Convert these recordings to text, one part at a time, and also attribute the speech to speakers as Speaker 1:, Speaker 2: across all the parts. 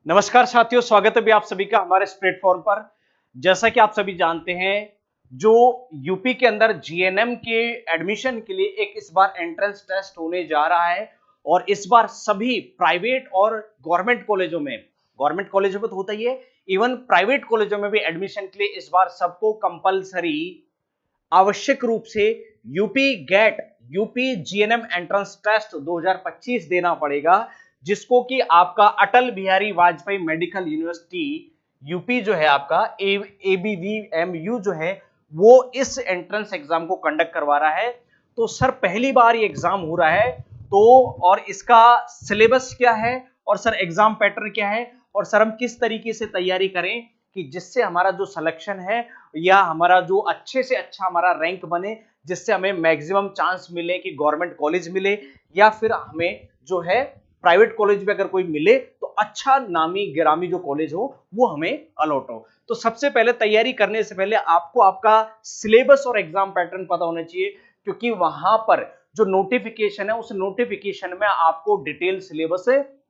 Speaker 1: नमस्कार साथियों, स्वागत है भी आप सभी का हमारे इस प्लेटफॉर्म पर। जैसा कि आप सभी जानते हैं, जो यूपी के अंदर जीएनएम के एडमिशन के लिए एक इस बार एंट्रेंस टेस्ट होने जा रहा है। और इस बार सभी प्राइवेट और गवर्नमेंट कॉलेजों में तो होता ही है, इवन प्राइवेट कॉलेजों में भी एडमिशन के लिए इस बार सबको कंपलसरी आवश्यक रूप से यूपी जीएनएम एंट्रेंस टेस्ट 2025 देना पड़ेगा, जिसको कि आपका अटल बिहारी वाजपेयी मेडिकल यूनिवर्सिटी यूपी जो है आपका एबीवीएमयू जो है वो इस एंट्रेंस एग्जाम को कंडक्ट करवा रहा है। तो सर पहली बार ये एग्जाम हो रहा है, तो और इसका सिलेबस क्या है और सर एग्जाम पैटर्न क्या है और सर हम किस तरीके से तैयारी करें कि जिससे हमारा जो सिलेक्शन है या हमारा जो अच्छे से अच्छा हमारा रैंक बने, जिससे हमें मैक्सिमम चांस मिले कि गवर्नमेंट कॉलेज मिले या फिर हमें जो है प्राइवेट कॉलेज में अगर कोई मिले तो अच्छा नामी गिरामी जो कॉलेज हो वो हमें अलॉट हो। तो सबसे पहले तैयारी करने से पहले आपको आपका सिलेबस और एग्जाम पैटर्न पता होना चाहिए, क्योंकि वहां पर जो नोटिफिकेशन है उस नोटिफिकेशन में आपको डिटेल सिलेबस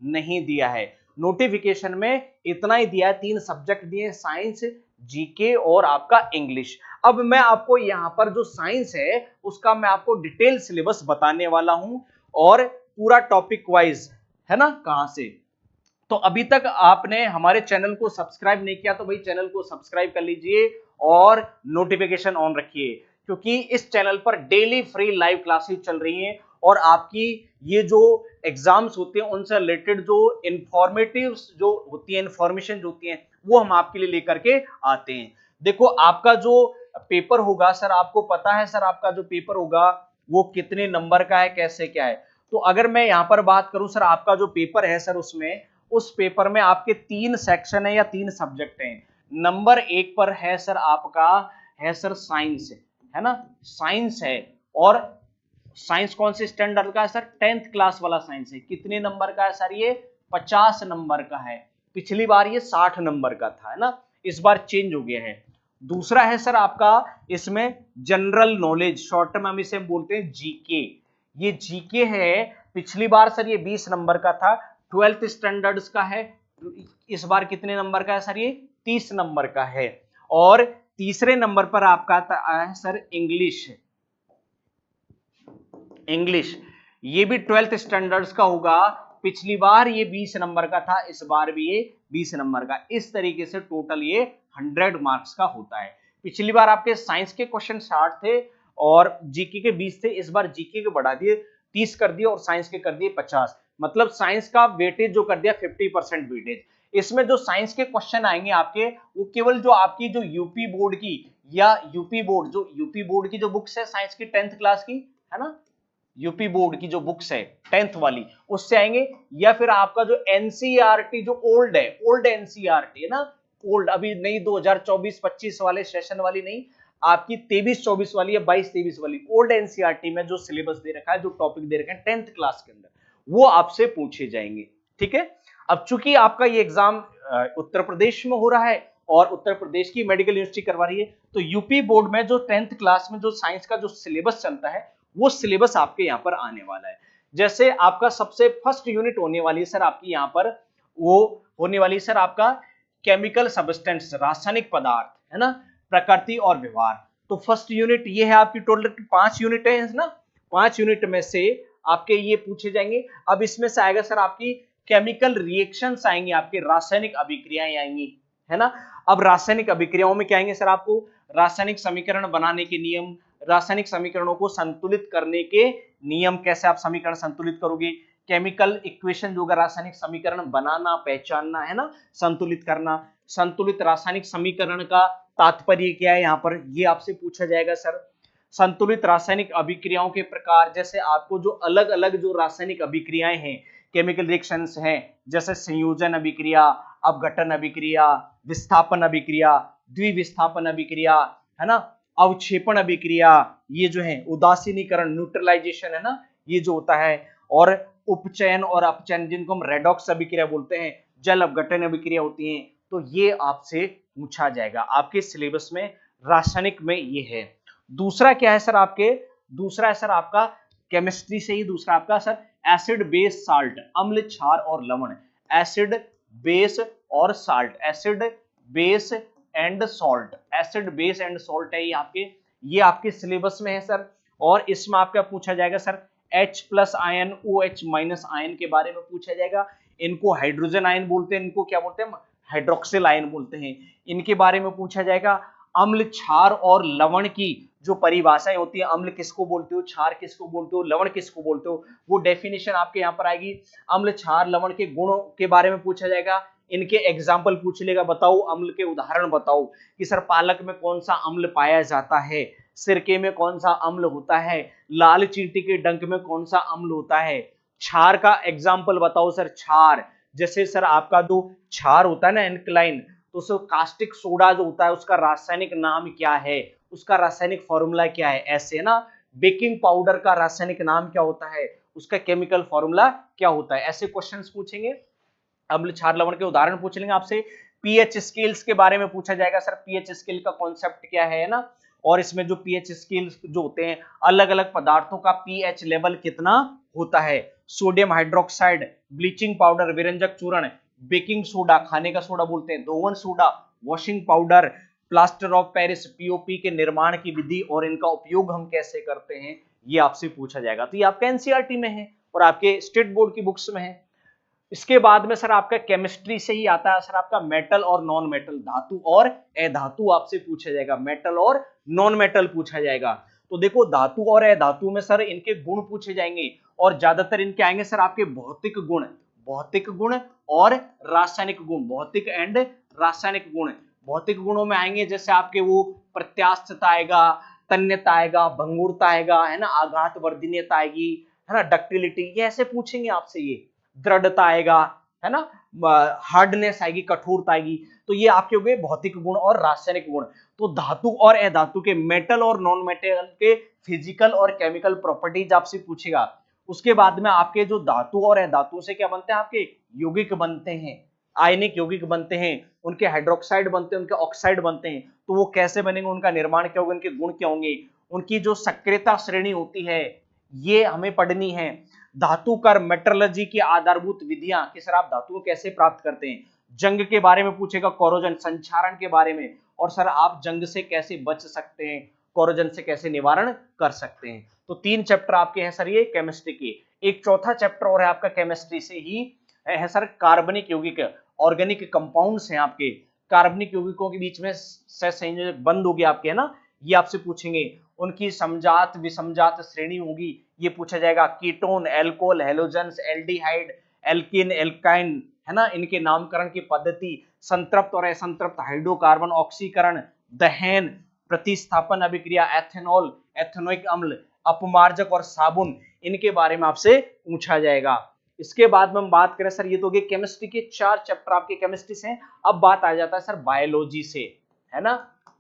Speaker 1: नहीं दिया है। नोटिफिकेशन में इतना ही दिया है, 3 सब्जेक्ट दिए, साइंस, जीके और आपका इंग्लिश। अब मैं आपको यहां पर जो साइंस है उसका मैं आपको डिटेल सिलेबस बताने वाला हूं और पूरा टॉपिक वाइज, है ना, कहां से। तो अभी तक आपने हमारे चैनल को सब्सक्राइब नहीं किया तो भाई चैनल को सब्सक्राइब कर लीजिए और नोटिफिकेशन ऑन रखिए, क्योंकि इस चैनल पर डेली फ्री लाइव क्लासेस चल रही हैं और आपकी ये जो एग्जाम्स होते हैं उनसे रिलेटेड जो इंफॉर्मेटिव जो होती है, इंफॉर्मेशन जो होती है वो हम आपके लिए लेकर के आते हैं। देखो आपका जो पेपर होगा सर, आपको पता है सर आपका जो पेपर होगा वो कितने नंबर का है, कैसे क्या है। तो अगर मैं यहां पर बात करूं सर, आपका जो पेपर है सर उसमें उस पेपर में आपके 3 सेक्शन है या 3 सब्जेक्ट हैं। नंबर 1 पर है सर आपका है सर साइंस, है ना, साइंस है। और साइंस कौन से स्टैंडर्ड का है सर, 10th क्लास वाला साइंस है। कितने नंबर का है सर, ये 50 नंबर का है। पिछली बार ये 60 नंबर का था, है ना, इस बार चेंज हो गया है। दूसरा है सर आपका इसमें जनरल नॉलेज, शॉर्ट में हम इसे बोलते हैं जीके। ये जीके है, पिछली बार सर ये 20 नंबर का था, 12th स्टैंडर्ड्स का है। इस बार कितने नंबर का है सर, ये 30 नंबर का है। और तीसरे नंबर पर आपका है सर इंग्लिश। इंग्लिश ये भी 12th स्टैंडर्ड्स का होगा। पिछली बार ये 20 नंबर का था, इस बार भी ये 20 नंबर का। इस तरीके से टोटल ये 100 मार्क्स का होता है। पिछली बार आपके साइंस के क्वेश्चन 60 थे और जीके के 20 थे, इस बार जीके के बढ़ा दिए, 30 कर दिए और साइंस के कर दिए 50। मतलब साइंस का वेटेज जो कर दिया 50% वेटेज। इसमें जो साइंस के क्वेश्चन आएंगे आपके वो केवल जो आपकी जो यूपी बोर्ड की या यूपी बोर्ड की जो बुक्स है साइंस की 10th क्लास की, है ना, यूपी बोर्ड की जो बुक्स है 10th वाली उससे आएंगे, या फिर आपका जो एनसीईआरटी जो ओल्ड एनसीईआरटी है ना, ओल्ड अभी नहीं 2024-25 वाले सेशन वाली नहीं, आपकी 23-24 वाली या 22-23 वाली ओल्ड एनसीईआरटी में जो सिलेबस दे रखा है, जो टॉपिक दे रखे हैं 10th क्लास के अंदर, वो आपसे पूछे जाएंगे। ठीक है। अब चूंकि आपका ये एग्जाम उत्तर प्रदेश में हो रहा है और उत्तर प्रदेश की मेडिकल यूनिवर्सिटी करवा रही है, तो यूपी बोर्ड में जो 10th क्लास में जो साइंस का जो सिलेबस चलता है वो सिलेबस आपके यहाँ पर आने वाला है। जैसे आपका सबसे फर्स्ट यूनिट होने वाली है सर आपकी यहाँ पर, वो होने वाली है सर आपका केमिकल सब्सटेंस, रासायनिक पदार्थ, है ना, प्रकृति और व्यवहार। तो फर्स्ट यूनिट ये है आपकी, टोटल 5 यूनिट है ना, 5 यूनिट में से आपके ये पूछे जाएंगे। अब इसमें से आएगा सर आपकी केमिकल रिएक्शंस आएंगे, आपके रासायनिक अभिक्रियाएं आएंगी, है ना। अब रासायनिक अभिक्रियाओं में क्या आएंगे सर, आपको रासायनिक समीकरण बनाने के नियम, रासायनिक समीकरणों को संतुलित करने के नियम, कैसे आप समीकरण संतुलित करोगे, केमिकल इक्वेशन जो होगा, रासायनिक समीकरण बनाना, पहचानना, है ना, संतुलित करना, संतुलित रासायनिक समीकरण का तात्पर्य क्या है यहाँ पर, ये आपसे पूछा जाएगा सर। संतुलित रासायनिक अभिक्रियाओं के प्रकार, जैसे आपको जो अलग अलग जो रासायनिक अभिक्रियाएं हैं, केमिकल रिएक्शंस हैं, जैसे संयोजन अभिक्रिया, अपघटन अभिक्रिया, विस्थापन अभिक्रिया, द्विविस्थापन अभिक्रिया, है ना, अवक्षेपण अभिक्रिया, ये जो है उदासीनीकरण, न्यूट्रलाइजेशन, है ना, ये जो होता है, और उपचयन और अपचयन जिनको हम रेडॉक्स अभिक्रिया बोलते हैं, जल अपघटन अभिक्रिया होती हैं। तो ये आपसे पूछा जाएगा आपके सिलेबस में, रासायनिक में ये है। दूसरा क्या है सर आपके, दूसरा है सर आपका केमिस्ट्री से ही दूसरा आपका सर एसिड बेस साल्ट, अम्ल क्षार और लवण, एसिड बेस और salt, acid base and salt, acid base and salt है ये आपके सिलेबस में है सर। और इसमें आपका पूछा जाएगा sir H plus ion, OH minus ion के बारे में पूछा जाएगा। इनको हाइड्रोजन आयन बोलते हैं, इनको क्या बोलते हैं, हाइड्रोक्सिल आयन बोलते हैं। इनके बारे में पूछा जाएगा। अम्ल, क्षार और लवण की जो परिभाषाएं होती है, अम्ल किसको बोलते हो, क्षार किसको बोलते हो, लवण किसको बोलते हो, वो डेफिनेशन आपके यहाँ पर आएगी। अम्ल, क्षार, लवण के गुणों के बारे में पूछा जाएगा। इनके एग्जाम्पल पूछ लेगा, बताओ अम्ल के उदाहरण बताओ कि सर पालक में कौन सा अम्ल पाया जाता है, सिरके में कौन सा अम्ल होता है, लाल चींटी के डंक में कौन सा अम्ल होता है। क्षार का एग्जाम्पल बताओ सर, क्षार जैसे सर आपका जो क्षार होता है ना एल्कलाइन, तो सर कास्टिक सोडा जो होता है उसका रासायनिक नाम क्या है, उसका रासायनिक फॉर्मूला क्या है, ऐसे ना। बेकिंग पाउडर का रासायनिक नाम क्या होता है, उसका केमिकल फॉर्मूला क्या होता है, ऐसे क्वेश्चंस पूछेंगे। अम्ल, क्षार, लवण के उदाहरण पूछ लेंगे आपसे। पीएच स्केल्स के बारे में पूछा जाएगा सर, पीएच स्केल का कॉन्सेप्ट क्या है ना। और इसमें जो पीएच स्केल्स जो होते हैं, अलग अलग पदार्थों का पीएच लेवल कितना होता है। सोडियम हाइड्रोक्साइड, ब्लीचिंग पाउडर, विरंजक चूर्ण, बेकिंग सोडा, खाने का सोडा बोलते हैं, धोवन soda, washing powder, plaster of Paris, POP के निर्माण की विधि और इनका उपयोग हम कैसे करते हैं, ये आपसे पूछा जाएगा। तो ये आपका एनसीईआरटी में है और आपके स्टेट बोर्ड की बुक्स में है। इसके बाद में सर आपका केमिस्ट्री से ही आता है सर आपका मेटल और नॉन मेटल, धातु और अधातु आपसे पूछा जाएगा, मेटल और नॉन मेटल पूछा जाएगा। तो देखो धातु और अधातु में सर इनके गुण पूछे जाएंगे और ज्यादातर इनके आएंगे सर आपके भौतिक गुण, भौतिक गुण और रासायनिक गुण, भौतिक एंड रासायनिक गुण। भौतिक गुणों में आएंगे जैसे आपके वो प्रत्यास्थता आएगा, तन्यता आएगा, भंगुरता आएगा, है ना, आघात वर्धनीयता आएगी, है ना, डक्टिलिटी, ये ऐसे पूछेंगे आपसे। ये दृढ़ता आएगा, है ना, हार्डनेस आएगी, कठोरता आएगी। तो ये आपके हो गए भौतिक गुण और रासायनिक गुण। तो धातु और अधातु के, मेटल और नॉन मेटल के फिजिकल और केमिकल प्रॉपर्टीज आपसे पूछेगा। उसके बाद में आपके जो धातु और अधातु से क्या बनते हैं, आपके यौगिक बनते हैं, आयनिक यौगिक बनते हैं, उनके हाइड्रोक्साइड बनते हैं, उनके ऑक्साइड बनते हैं। तो वो कैसे बनेंगे, उनका निर्माण क्या होगा, उनके गुण क्या होंगे, उनकी जो सक्रियता श्रेणी होती है ये हमें पढ़नी है। धातु कर, मेटलर्जी की आधारभूत विधियां कि सर आप धातु कैसे प्राप्त करते हैं। जंग के बारे में पूछेगा, कोरोजन, संक्षारण के बारे में, और सर आप जंग से कैसे बच सकते हैं, कोरोजन से कैसे निवारण कर सकते हैं। तो 3 चैप्टर आपके हैं सर ये केमिस्ट्री के। एक चौथा चैप्टर और है आपका केमिस्ट्री से ही है सर, कार्बनिक यौगिक, ऑर्गेनिक कंपाउंड्स हैं आपके। कार्बनिक यौगिकों के बीच में सहसंयोजक बंध हो गया आपके, है ना, ये आपसे पूछेंगे। उनकी समजात विसमजात श्रेणी होगी, ये पूछा जाएगा। Ketone, alcohol, halogens, aldehyde, alkene, alkyne, है ना, इनके नामकरण की पद्धति, संतृप्त और असंतृप्त हाइड्रोकार्बन, ऑक्सीकरण, दहन, प्रतिस्थापन अभिक्रिया, एथेनॉल, एथेनोइक अम्ल, अपमार्जक और साबुन, इनके बारे में आपसे पूछा जाएगा। इसके बाद में हम बात करें सर, ये तो गए केमिस्ट्री के 4 चैप्टर आपके केमिस्ट्री से। अब बात आ जाता है सर बायोलॉजी से, है ना,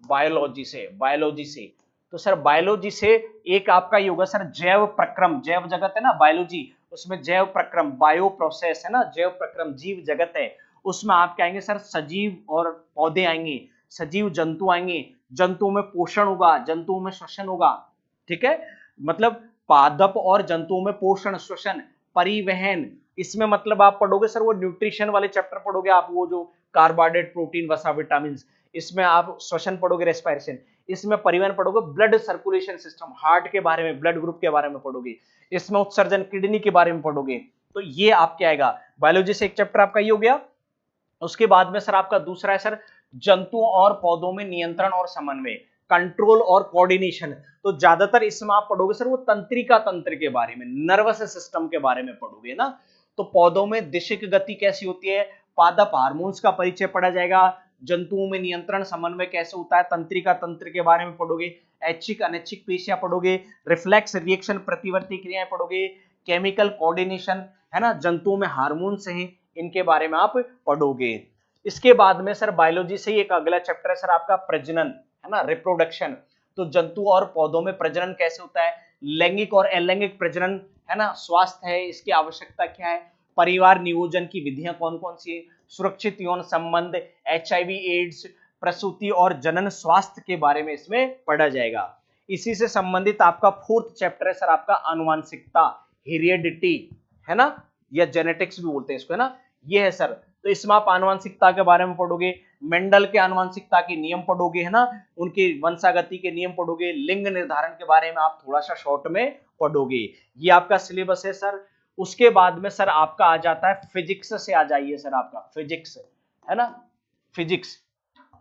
Speaker 1: बायोलॉजी से, बायोलॉजी से। तो सर बायोलॉजी से एक आपका ये होगा सर जैव प्रक्रम, जैव जगत है ना बायोलॉजी, उसमें जैव प्रक्रम, बायो प्रोसेस है ना, जैव प्रक्रम जीव जगत है, उसमें आपके आएंगे सर सजीव और पौधे आएंगे, सजीव जंतु आएंगे, जंतुओं में पोषण होगा, जंतुओं में श्वसन होगा, ठीक है, मतलब पादप और जंतुओं में पोषण, श्वसन, परिवहन। इसमें मतलब आप पढ़ोगे सर वो न्यूट्रिशन वाले चैप्टर पढ़ोगे आप, वो जो कार्बोहाइड्रेट, प्रोटीन, वसा, विटामिन, इसमें आप श्वसन पढ़ोगे, रेस्पिरेशन, इसमें परिवहन पढ़ोगे, ब्लड सर्कुलेशन सिस्टम, हार्ट के बारे में, ब्लड ग्रुप के बारे में पढ़ोगे, इसमें उत्सर्जन, किडनी के बारे में पढ़ोगे। तो ये आपके आएगा बायोलॉजी से, एक चैप्टर आपका ये हो गया। उसके बाद में सर आपका दूसरा है सर जंतुओं और पौधों में नियंत्रण और समन्वय, कंट्रोल और कोऑर्डिनेशन। तो ज्यादातर इसमें आप पढ़ोगे सर वो तंत्रिका तंत्र के बारे में, नर्वस सिस्टम के बारे में पढ़ोगे ना। तो पौधों में दिशिक गति कैसी होती है, पादप हार्मोन्स का परिचय पढ़ा जाएगा, जंतुओं में नियंत्रण समन्वय कैसे होता है, तंत्रिका तंत्र के बारे में पढ़ोगे, ऐच्छिक अनैच्छिक पेशियां पढ़ोगे, रिफ्लेक्स रिएक्शन प्रतिवर्ती क्रियाएं पढ़ोगे, केमिकल कोऑर्डिनेशन, है ना, जंतुओं में हार्मोन्स हैं, इनके बारे में आप पढ़ोगे। इसके बाद में सर बायोलॉजी से ही एक अगला चैप्टर है सर आपका प्रजनन, है ना, रिप्रोडक्शन। तो जंतु और पौधों में प्रजनन कैसे होता है, लैंगिक और अलैंगिक प्रजनन, है ना, स्वास्थ्य है, इसकी आवश्यकता क्या है, परिवार नियोजन की विधियां कौन कौन सी है, सुरक्षित यौन संबंध, एचआईवी एड्स, प्रसूति और जनन स्वास्थ्य के बारे में इसमें पढ़ा जाएगा। इसी से संबंधित आपका 4th चैप्टर है सर आपका आनुवांशिकता, हेरिडिटी, है ना, या जेनेटिक्स भी बोलते हैं इसको, है ना, ये है सर। तो इसमें आप आनुवंशिकता के बारे में पढ़ोगे, मेंडल के आनुवंशिकता के नियम पढ़ोगे, है ना, उनके वंशागति के नियम पढ़ोगे, लिंग निर्धारण के बारे में आप थोड़ा सा शॉर्ट में पढ़ोगे। ये आपका सिलेबस है सर। उसके बाद में सर आपका आ जाता है फिजिक्स से, आ जाइए सर, आपका फिजिक्स है ना, फिजिक्स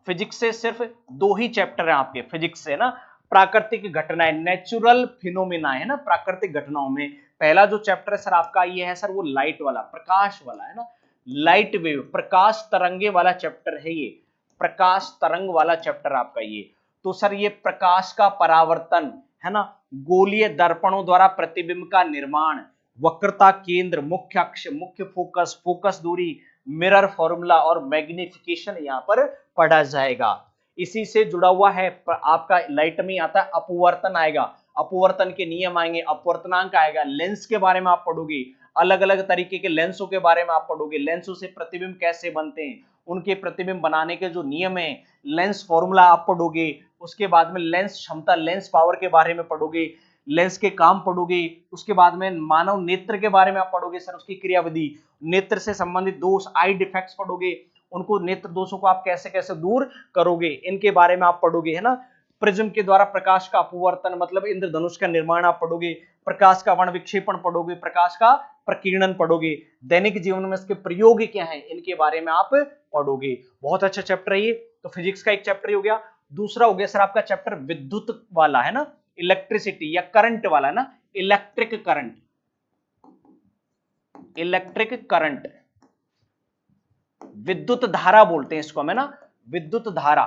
Speaker 1: फिजिक्स से सिर्फ 2 ही चैप्टर है आपके फिजिक्स से ना, प्राकृतिक घटनाएं, नेचुरल फिनोमिना है ना, प्राकृतिक घटनाओं में पहला जो चैप्टर है सर आपका ये है सर, वो लाइट वाला, प्रकाश वाला है ना, लाइट वेव, प्रकाश तरंगे वाला चैप्टर है ये, प्रकाश तरंग वाला चैप्टर आपका ये। तो सर ये प्रकाश का परावर्तन है ना, गोलीय दर्पणों द्वारा प्रतिबिंब का निर्माण, वक्रता केंद्र, मुख्य अक्ष, मुख्य फोकस, फोकस दूरी, मिरर फॉर्मूला और मैग्निफिकेशन यहाँ पर पढ़ा जाएगा। इसी से जुड़ा हुआ है आपका लाइट में आता है अपवर्तन आएगा, अपवर्तन के नियम आएंगे, अपवर्तनांक आएगा, लेंस के बारे में आप पढ़ोगे, अलग अलग तरीके के लेंसों के बारे में आप पढ़ोगे, लेंसों से प्रतिबिंब कैसे बनते हैं, उनके प्रतिबिंब बनाने के जो नियम है, लेंस फॉर्मूला आप पढ़ोगे। उसके बाद में लेंस क्षमता, लेंस पावर के बारे में पढ़ोगे, लेंस के काम पढ़ोगे। उसके बाद में मानव नेत्र के बारे में आप पढ़ोगे सर, उसकी क्रियाविधि, नेत्र से संबंधित दोष, आई डिफेक्ट्स पढ़ोगे, उनको नेत्र दोषों को आप कैसे कैसे दूर करोगे, इनके बारे में आप पढ़ोगे, है ना। प्रिज्म के द्वारा प्रकाश का अपवर्तन मतलब इंद्रधनुष का निर्माण आप पढ़ोगे, प्रकाश का वर्ण विक्षेपण पढ़ोगे, प्रकाश का प्रकीर्णन पढ़ोगे, दैनिक जीवन में इसके प्रयोग क्या है, इनके बारे में आप पढ़ोगे। बहुत अच्छा चैप्टर है ये। तो फिजिक्स का एक चैप्टर हो गया। दूसरा हो गया सर आपका चैप्टर विद्युत वाला, है ना, इलेक्ट्रिसिटी या करंट वाला ना, इलेक्ट्रिक करंट, इलेक्ट्रिक करंट, विद्युत धारा बोलते हैं इसको हमें ना, विद्युत धारा,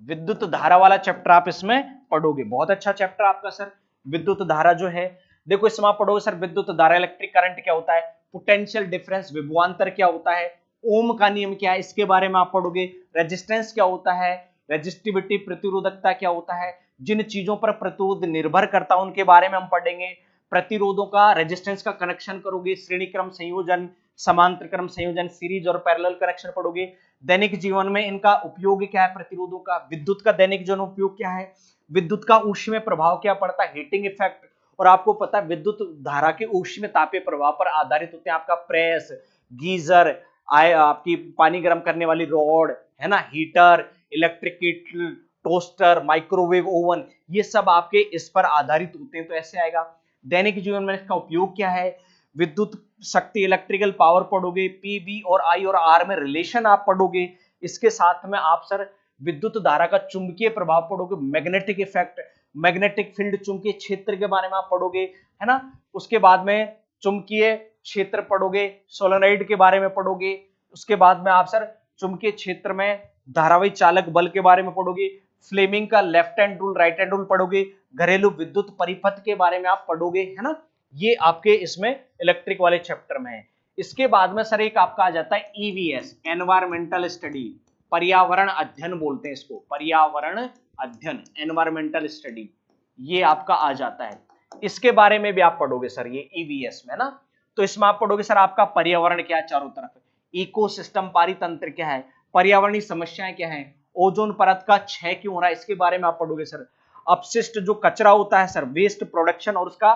Speaker 1: विद्युत धारा वाला चैप्टर आप इसमें पढ़ोगे। बहुत अच्छा चैप्टर आपका सर विद्युत धारा जो है। देखो इसमें आप पढ़ोगे सर विद्युत धारा, इलेक्ट्रिक करंट क्या होता है, पोटेंशियल डिफरेंस, विभवांतर क्या होता है, ओम का नियम क्या है, इसके बारे में आप पढ़ोगे। रेजिस्टेंस क्या होता है, रेजिस्टिविटी, प्रतिरोधकता क्या होता है, जिन चीजों पर प्रतिरोध निर्भर करता है उनके बारे में हम पढ़ेंगे। प्रतिरोधों का, रेजिस्टेंस का कनेक्शन करोगे, श्रेणी क्रम संयोजन, समांतर क्रम संयोजन, सीरीज और पैरेलल कनेक्शन पढ़ोगे। दैनिक जीवन में इनका उपयोग क्या है, प्रतिरोधों का, विद्युत का दैनिक जीवन उपयोग क्या है, विद्युत का ऊष्मीय प्रभाव क्या पड़ता है, हीटिंग इफेक्ट। और आपको पता है विद्युत धारा के ऊष्मीय तापीय प्रभाव पर आधारित होते हैं आपका प्रेस, गीजर, आपकी पानी गर्म करने वाली रॉड, है ना, heater, electric kettle, toaster, microwave oven, ये सब आपके इस पर आधारित होते हैं। तो ऐसे आएगा। दैनिक जीवन में इसका उपयोग क्या है, विद्युत शक्ति, इलेक्ट्रिकल पावर पढ़ोगे, पी, बी और आई और आर में रिलेशन आप पढ़ोगे। इसके साथ में आप सर विद्युत धारा का चुंबकीय प्रभाव पढ़ोगे, मैग्नेटिक इफेक्ट, मैग्नेटिक फील्ड, चुंबकीय क्षेत्र के बारे में आप पढ़ोगे, है ना। उसके बाद में चुंबकीय क्षेत्र पढ़ोगे, सोलेनॉइड के बारे में पढ़ोगे। उसके बाद में आप सर चुंबकीय क्षेत्र में धारावाही चालक बल के बारे में पढ़ोगे, फ्लेमिंग का left hand rule, right hand rule पढ़ोगे, घरेलू विद्युत परिपथ के बारे में आप पढ़ोगे, है ना। ये आपके इसमें इलेक्ट्रिक वाले चैप्टर में है। इसके बाद में सर एक आपका आ जाता है ईवीएस, एनवायरमेंटल स्टडी, पर्यावरण अध्ययन बोलते हैं इसको, पर्यावरण अध्ययन, एनवायरमेंटल स्टडी, ये आपका आ जाता है। इसके बारे में भी आप पढ़ोगे सर ये ईवीएस में ना। तो इसमें आप पढ़ोगे सर आपका पर्यावरण क्या है चारों तरफ, इकोसिस्टम, पारितंत्र क्या है, पर्यावरणीय समस्याएं क्या है, ओजोन परत का क्षय क्यों हो रहा है, इसके बारे में आप पढ़ोगे सर। अपशिष्ट जो कचरा होता है सर, वेस्ट प्रोडक्शन और उसका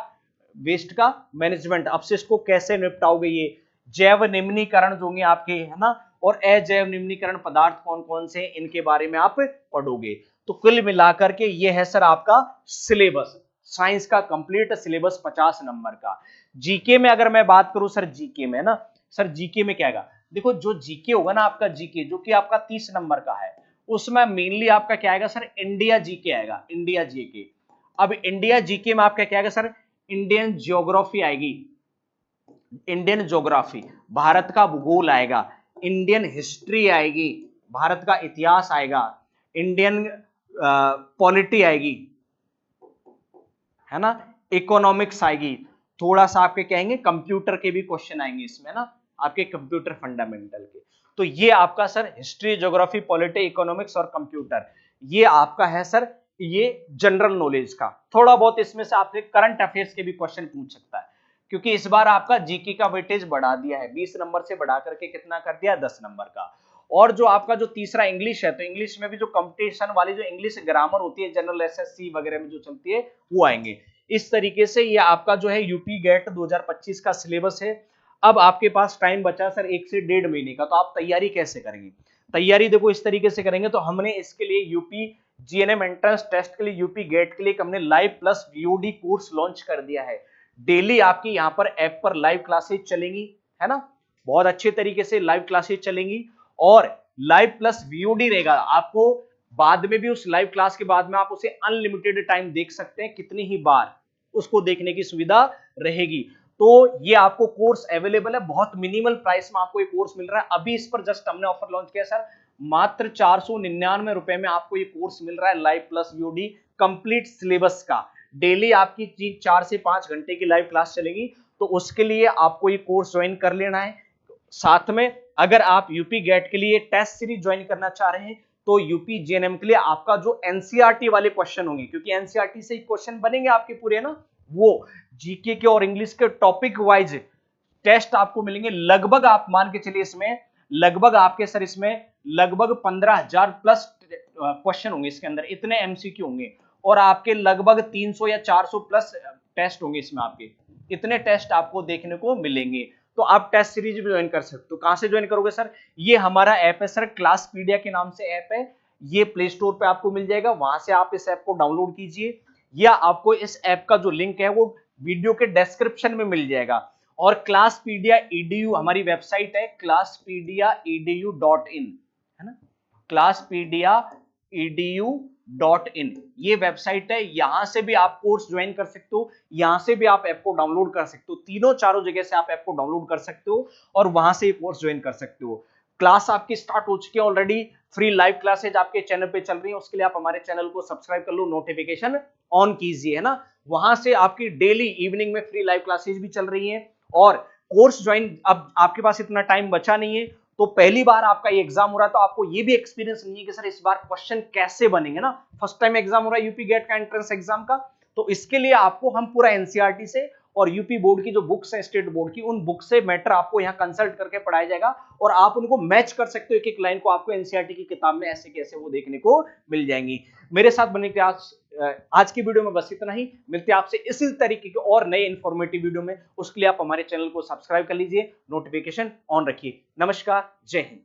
Speaker 1: वेस्ट का मैनेजमेंट, अपशिष्ट को कैसे निपटाओगे, ये जैव निम्नीकरण जो होंगे आपके, है ना, और अजैव निम्नीकरण पदार्थ कौन कौन से, इनके बारे में आप पढ़ोगे। तो कुल मिलाकर के ये है सर आपका सिलेबस, साइंस का कंप्लीट सिलेबस 50 नंबर का। जीके में अगर मैं बात करूं सर, जीके में ना सर, जीके में क्या आएगा, देखो जो जीके होगा ना आपका, जीके जो कि आपका 30 नंबर का है, उसमें मेनली आपका क्या आएगा सर, इंडिया जीके आएगा, इंडिया जीके। अब इंडिया जीके में आपका क्या आएगा सर, इंडियन ज्योग्राफी आएगी, इंडियन ज्योग्राफी, भारत का भूगोल आएगा, इंडियन हिस्ट्री आएगी, भारत का इतिहास आएगा, इंडियन पॉलिटी आएगी, है ना, इकोनॉमिक्स आएगी, थोड़ा सा आपके कहेंगे कंप्यूटर के भी क्वेश्चन आएंगे इसमें ना, आपके कंप्यूटर फंडामेंटल के। तो ये आपका sir history, geography, polity, economics और कंप्यूटर, ये आपका है सर ये जनरल नॉलेज का। थोड़ा बहुत इसमें से आपसे करंट अफेयर्स के भी क्वेश्चन पूछ सकता है, क्योंकि इस बार आपका जीके का वेटेज बढ़ा दिया है, 20 नंबर से बढ़ा करके कितना कर दिया, 10 नंबर का। और जो आपका जो तीसरा इंग्लिश है, तो इंग्लिश में भी जो कंपटीशन वाली जो इंग्लिश ग्रामर होती है, जनरल एसएससी वगैरह में जो चलती है, वो आएंगे। इस तरीके से ये आपका जो है यूपी गेट 2025 का सिलेबस है। अब आपके पास टाइम बचा सर 1 से 1.5 महीने का, तो आप तैयारी कैसे करेंगे? तैयारी देखो इस तरीके से करेंगे। तो हमने इसके लिए यूपी जीएनएम एंट्रेंस टेस्ट के लिए, यूपी गेट के लिए हमने live plus VOD course launch कर दिया है। डेली आपकी यहाँ पर ऐप पर लाइव क्लासेस चलेंगी, है ना, बहुत अच्छे तरीके से लाइव क्लासेस चलेंगी, और लाइव प्लस वीओडी रहेगा। आपको बाद में भी उस लाइव क्लास के बाद में आप उसे अनलिमिटेड टाइम देख सकते हैं, कितनी ही बार उसको देखने की सुविधा रहेगी। तो ये आपको कोर्स अवेलेबल है, बहुत मिनिमल प्राइस में आपको ये कोर्स मिल रहा है। अभी इस पर जस्ट हमने ऑफर लॉन्च किया सर, मात्र 499 रुपए में आपको ये कोर्स मिल रहा है, live plus VOD complete syllabus का। डेली आपकी 4 से 5 घंटे की लाइव क्लास चलेगी, तो उसके लिए आपको ये कोर्स ज्वाइन कर लेना है। साथ में अगर आप यूपी गेट के लिए टेस्ट सीरीज ज्वाइन करना चाह रहे हैं, तो यूपी जेएनएम के लिए आपका जो एनसीईआरटी वाले क्वेश्चन होंगे, क्योंकि एनसीईआरटी से ही क्वेश्चन बनेंगे आपके पूरे ना, वो जीके के और इंग्लिश के टॉपिक वाइज टेस्ट आपको मिलेंगे। लगभग आप मान के चलिए इसमें लगभग आपके सर इसमें लगभग 15,000 प्लस क्वेश्चन होंगे इसके अंदर, इतने एमसीक्यू होंगे, और आपके लगभग 300 या 400 प्लस टेस्ट होंगे इसमें, आपके इतने टेस्ट आपको देखने को मिलेंगे। तो आप टेस्ट सीरीज भी ज्वाइन कर सकते हो। कहां से ज्वाइन करोगे सर? ये हमारा ऐप है सर, क्लासपीडिया के नाम से ऐप है, ये प्ले स्टोर पे आपको मिल जाएगा, वहां से आप इस ऐप को डाउनलोड कीजिए, या आपको इस ऐप का जो लिंक है वो वीडियो के डिस्क्रिप्शन में मिल जाएगा। और क्लासपीडिया edu हमारी वेबसाइट है, classpedia.edu.in, है ना, classpedia.edu.in ये वेबसाइट है। यहां से भी आप कोर्स ज्वाइन कर सकते हो, यहां से भी आप ऐप को डाउनलोड कर सकते हो, तीनों चारों जगह से आप ऐप को डाउनलोड कर सकते हो और वहां से कोर्स ज्वाइन कर सकते हो। क्लास आपकी स्टार्ट हो चुकी है ऑलरेडी, फ्री लाइव क्लासेज आपके चैनल पे चल रही है, उसके लिए आप हमारे चैनल को सब्सक्राइब कर लो, नोटिफिकेशन ऑन कीजिए, है ना। वहां से आपकी डेली इवनिंग में फ्री लाइव क्लासेज भी चल रही हैं। और कोर्स ज्वाइन, अब आपके पास इतना टाइम बचा नहीं है, तो पहली बार आपका ये एग्जाम हो रहा है, तो आपको ये भी एक्सपीरियंस नहीं है कि सर इस बार क्वेश्चन कैसे बनेंगे ना, फर्स्ट टाइम एग्जाम हो रहा है यूपी गेट का एंट्रेंस एग्जाम का। तो इसके लिए आपको हम पूरा एनसीईआरटी से और यूपी बोर्ड की जो बुक्स है स्टेट बोर्ड की, उन बुक से मैटर आपको यहाँ कंसल्ट करके पढ़ाया जाएगा, और आप उनको मैच कर सकते हो, एक एक लाइन को आपको एनसीईआरटी की किताब में ऐसे कैसे वो देखने को मिल जाएंगी। मेरे साथ बने के आज की वीडियो में बस इतना ही। मिलते हैं आपसे इसी तरीके के और नए इंफॉर्मेटिव वीडियो में, उसके लिए आप हमारे चैनल को सब्सक्राइब कर लीजिए, नोटिफिकेशन ऑन रखिए। नमस्कार, जय हिंद।